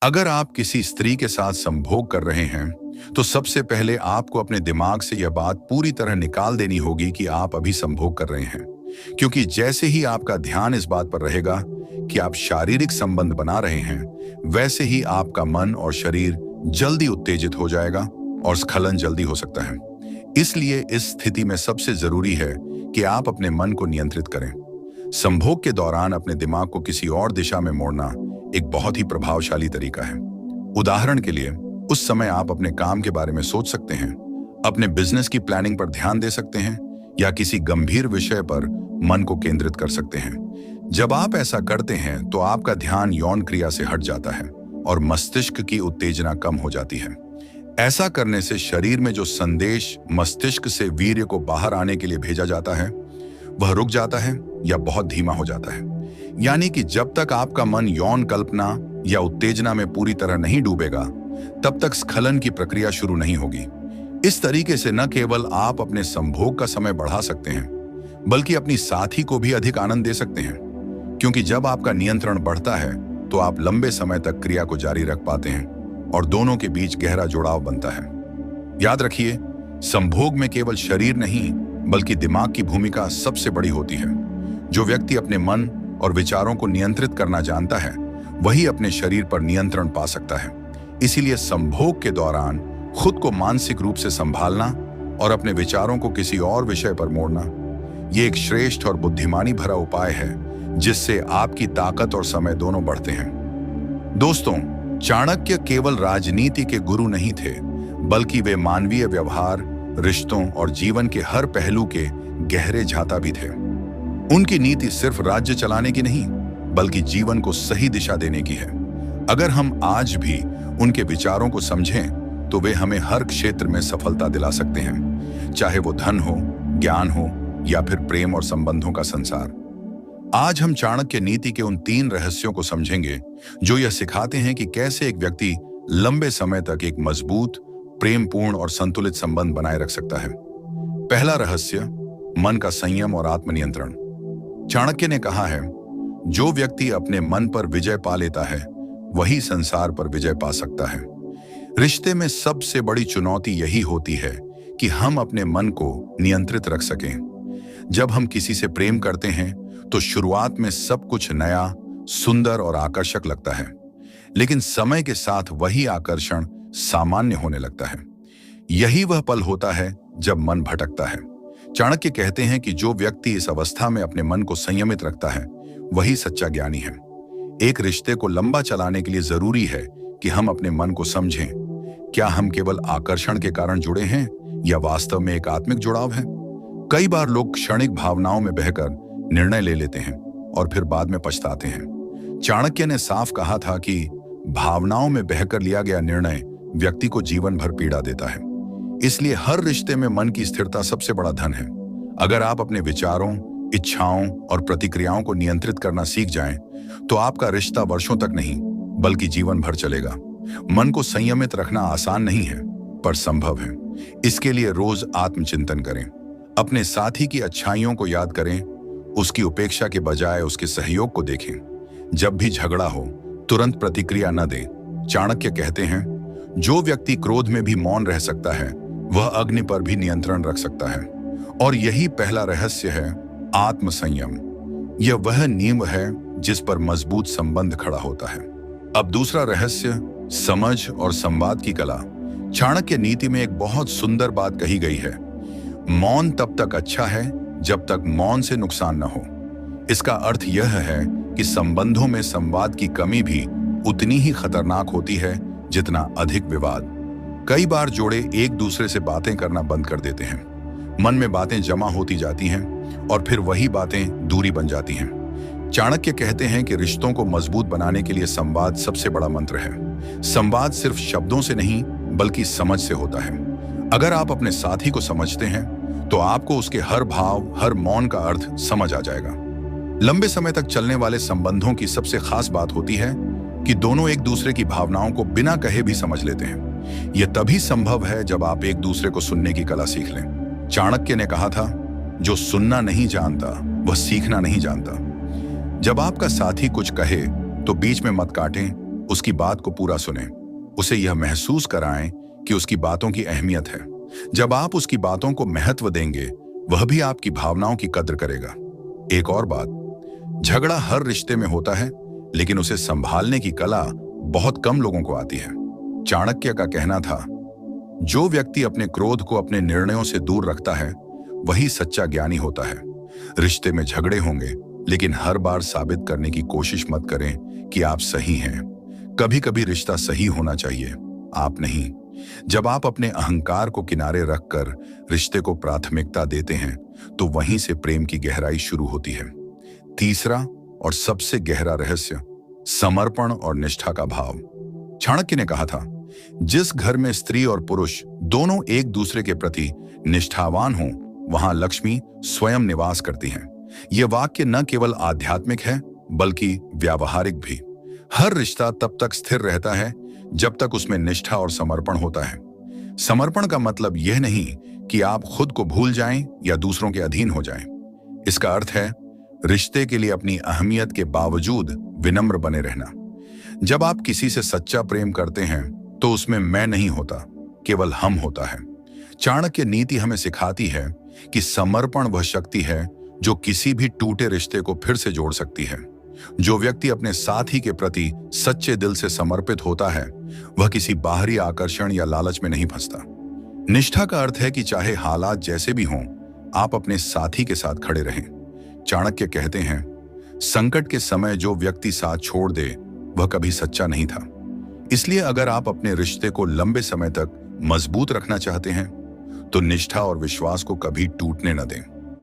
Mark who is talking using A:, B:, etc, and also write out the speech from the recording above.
A: अगर आप किसी स्त्री के साथ संभोग कर रहे हैं, तो सबसे पहले आपको अपने दिमाग से यह बात पूरी तरह निकाल देनी होगी कि आप अभी संभोग कर रहे हैं। क्योंकि जैसे ही आपका ध्यान इस बात पर रहेगा कि आप शारीरिक संबंध बना रहे हैं, वैसे ही आपका मन और शरीर जल्दी उत्तेजित हो जाएगा और स्खलन जल्दी हो सकता है। इसलिए इस स्थिति में सबसे जरूरी है कि आप अपने मन को नियंत्रित करें। संभोग के दौरान अपने दिमाग को किसी और दिशा में मोड़ना एक बहुत ही प्रभावशाली तरीका है। उदाहरण के लिए, उस समय आप अपने काम के बारे में सोच सकते हैं, अपने बिजनेस की प्लानिंग पर ध्यान दे सकते हैं या किसी गंभीर विषय पर मन को केंद्रित कर सकते हैं। जब आप ऐसा करते हैं तो आपका ध्यान यौन क्रिया से हट जाता है और मस्तिष्क की उत्तेजना कम हो जाती है। ऐसा करने से शरीर में जो संदेश मस्तिष्क से वीर्य को बाहर आने के लिए भेजा जाता है, वह रुक जाता है या बहुत धीमा हो जाता है। यानी कि जब तक आपका मन यौन कल्पना या उत्तेजना में पूरी तरह नहीं डूबेगा, तब तक स्खलन की प्रक्रिया शुरू नहीं होगी। इस तरीके से न केवल आप अपने संभोग का समय बढ़ा सकते हैं, बल्कि अपनी साथी को भी अधिक आनंद दे सकते हैं। क्योंकि जब आपका नियंत्रण बढ़ता है, तो आप लंबे समय तक क्रिया को जारी रख पाते हैं और दोनों के बीच गहरा जुड़ाव बनता है। याद रखिए, संभोग में केवल शरीर नहीं, बल्कि दिमाग की भूमिका सबसे बड़ी होती है। जो व्यक्ति अपने मन और विचारों को नियंत्रित करना जानता है, वही अपने शरीर पर नियंत्रण पा सकता है। इसीलिए संभोग के दौरान खुद को मानसिक रूप से संभालना और अपने विचारों को किसी और विषय पर मोड़ना, ये एक श्रेष्ठ और बुद्धिमानी भरा उपाय है, जिससे आपकी ताकत और समय दोनों बढ़ते हैं। दोस्तों, चाणक्य केवल राजनीति के गुरु नहीं थे, बल्कि वे मानवीय व्यवहार, रिश्तों और जीवन के हर पहलू के गहरे झाता भी थे। उनकी नीति सिर्फ राज्य चलाने की नहीं, बल्कि जीवन को सही दिशा देने की है। अगर हम आज भी उनके विचारों को समझें, तो वे हमें हर क्षेत्र में सफलता दिला सकते हैं, चाहे वो धन हो, ज्ञान हो या फिर प्रेम और संबंधों का संसार। आज हम चाणक्य नीति के उन 3 रहस्यों को समझेंगे, जो यह सिखाते हैं कि कैसे एक व्यक्ति लंबे समय तक एक मजबूत, प्रेमपूर्ण और संतुलित संबंध बनाए रख सकता है। पहला रहस्य, मन का संयम और आत्मनियंत्रण। चाणक्य ने कहा है, जो व्यक्ति अपने मन पर विजय पा लेता है, वही संसार पर विजय पा सकता है। रिश्ते में सबसे बड़ी चुनौती यही होती है कि हम अपने मन को नियंत्रित रख सकें। जब हम किसी से प्रेम करते हैं, तो शुरुआत में सब कुछ नया, सुंदर और आकर्षक लगता है, लेकिन समय के साथ वही आकर्षण सामान्य होने लगता है। यही वह पल होता है जब मन भटकता है। चाणक्य कहते हैं कि जो व्यक्ति इस अवस्था में अपने मन को संयमित रखता है, वही सच्चा ज्ञानी है। एक रिश्ते को लंबा चलाने के लिए जरूरी है कि हम अपने मन को समझें। क्या हम केवल आकर्षण के कारण जुड़े हैं या वास्तव में एक आत्मिक जुड़ाव है? कई बार लोग क्षणिक भावनाओं में बहकर निर्णय ले लेते हैं और फिर बाद में पछताते हैं। चाणक्य ने साफ कहा था कि भावनाओं में बहकर लिया गया निर्णय व्यक्ति को जीवन भर पीड़ा देता है। इसलिए हर रिश्ते में मन की स्थिरता सबसे बड़ा धन है। अगर आप अपने विचारों, इच्छाओं और प्रतिक्रियाओं को नियंत्रित करना सीख जाएं, तो आपका रिश्ता वर्षों तक नहीं, बल्कि जीवन भर चलेगा। मन को संयमित रखना आसान नहीं है, पर संभव है। इसके लिए रोज आत्मचिंतन करें, अपने साथी की अच्छाइयों को याद करें, उसकी उपेक्षा के बजाय उसके सहयोग को देखें। जब भी झगड़ा हो, तुरंत प्रतिक्रिया न दें। चाणक्य कहते हैं, जो व्यक्ति क्रोध में भी मौन रह सकता है, वह अग्नि पर भी नियंत्रण रख सकता है। और यही पहला रहस्य है, आत्मसंयम। यह वह नींव है जिस पर मजबूत संबंध खड़ा होता है। अब दूसरा रहस्य, समझ और संवाद की कला। चाणक्य नीति में एक बहुत सुंदर बात कही गई है, मौन तब तक अच्छा है जब तक मौन से नुकसान न हो। इसका अर्थ यह है कि संबंधों में संवाद की कमी भी उतनी ही खतरनाक होती है जितना अधिक विवाद। कई बार जोड़े एक दूसरे से बातें करना बंद कर देते हैं। मन में बातें जमा होती जाती हैं और फिर वही बातें दूरी बन जाती हैं। चाणक्य कहते हैं कि रिश्तों को मजबूत बनाने के लिए संवाद सबसे बड़ा मंत्र है। संवाद सिर्फ शब्दों से नहीं, बल्कि समझ से होता है। अगर आप अपने साथी को समझते हैं, तो आपको उसके हर भाव, हर मौन का अर्थ समझ आ जाएगा। लंबे समय तक चलने वाले संबंधों की सबसे खास बात होती है कि दोनों एक दूसरे की भावनाओं को बिना कहे भी समझ लेते हैं। यह तभी संभव है जब आप एक दूसरे को सुनने की कला सीख लें। चाणक्य ने कहा था, जो सुनना नहीं जानता, वह सीखना नहीं जानता। जब आपका साथी कुछ कहे, तो बीच में मत काटें, उसकी बात को पूरा सुने, उसे यह महसूस कराएं कि उसकी बातों की अहमियत है। जब आप उसकी बातों को महत्व देंगे, वह भी आपकी भावनाओं की कद्र करेगा। एक और बात, झगड़ा हर रिश्ते में होता है, लेकिन उसे संभालने की कला बहुत कम लोगों को आती है। चाणक्य का कहना था, जो व्यक्ति अपने क्रोध को अपने निर्णयों से दूर रखता है, वही सच्चा ज्ञानी होता है। रिश्ते में झगड़े होंगे, लेकिन हर बार साबित करने की कोशिश मत करें कि आप सही हैं। कभी कभी रिश्ता सही होना चाहिए, आप नहीं। जब आप अपने अहंकार को किनारे रखकर रिश्ते को प्राथमिकता देते हैं, तो वहीं से प्रेम की गहराई शुरू होती है। तीसरा और सबसे गहरा रहस्य, समर्पण और निष्ठा का भाव। चाणक्य ने कहा था, जिस घर में स्त्री और पुरुष दोनों एक दूसरे के प्रति निष्ठावान हों, वहां लक्ष्मी स्वयं निवास करती हैं। यह वाक्य न केवल आध्यात्मिक है, बल्कि व्यावहारिक भी। हर रिश्ता तब तक स्थिर रहता है जब तक उसमें निष्ठा और समर्पण होता है। समर्पण का मतलब यह नहीं कि आप खुद को भूल जाएं या दूसरों के अधीन हो जाएं। इसका अर्थ है रिश्ते के लिए अपनी अहमियत के बावजूद विनम्र बने रहना। जब आप किसी से सच्चा प्रेम करते हैं, तो उसमें मैं नहीं होता, केवल हम होता है। चाणक्य नीति हमें सिखाती है कि समर्पण वह शक्ति है जो किसी भी टूटे रिश्ते को फिर से जोड़ सकती है। जो व्यक्ति अपने साथी के प्रति सच्चे दिल से समर्पित होता है, वह किसी बाहरी आकर्षण या लालच में नहीं फंसता। निष्ठा का अर्थ है कि चाहे हालात जैसे भी हों, आप अपने साथी के साथ खड़े रहें। चाणक्य कहते हैं, संकट के समय जो व्यक्ति साथ छोड़ दे, वह कभी सच्चा नहीं था। इसलिए अगर आप अपने रिश्ते को लंबे समय तक मजबूत रखना चाहते हैं, तो निष्ठा और विश्वास को कभी टूटने न दें।